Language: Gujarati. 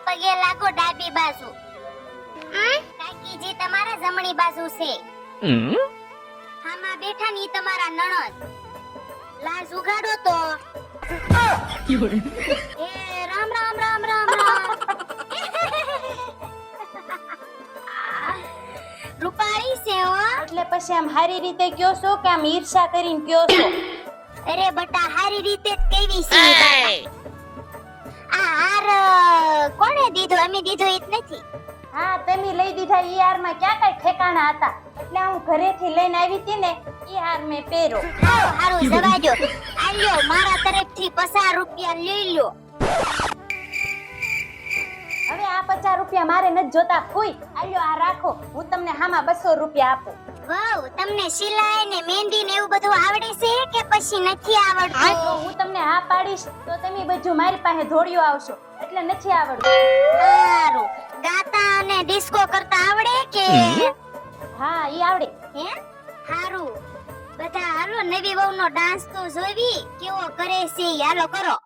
પગે લાગો ડાબી બાજુ. કાકીજી તમારા જમણી બાજુ છે. હામાં બેઠા ની તમારા નણંદ. લાજ ઉગાડો તો. એ રામ રામ રામ રામ રામ. રૂપાળી છે હો. એટલે પછી આમ હારી રીતે કયો છો કે આમ ઈર્ષા કરીને કયો છો? અરે બટા હારી રીતે જ કેવી છે આ હાર કોણે દીધો? અમે દીધો ઈ જ નથી. હા તમે લઈ દીધા ઈ હાર માં ક્યાં કઈ ઠેકાણા હતા, એટલે હું ઘરેથી લઈને આવી હતી ને ઈ હાર મેં પહેરો. હારું જવાજો. આલ્યો મારા તરફથી 50 રૂપિયા લઈ લ્યો. હવે આ 50 રૂપિયા મારે નથી જોતા. ફૂઈ આલ્યો આ રાખો, હું તમને હામાં 200 રૂપિયા આપું. વાવ, તમને સિલાઈ ને મહેંદી ને એવું બધું આવડે છે કે પછી નથી આવડતું? તો હું તમને હા પાડીશ તો તમે બધું મારી પાસે ધોળિયો આવશો, એટલે નથી આવડતું. સારું. ગાતા અને ડિસ્કો કરતા આવડે કે? હા ઈ આવડે. હે સારું. બધા હાલો નવી વહુનો ડાન્સ તો જોવી કેવો કરે છે. હાલો કરો.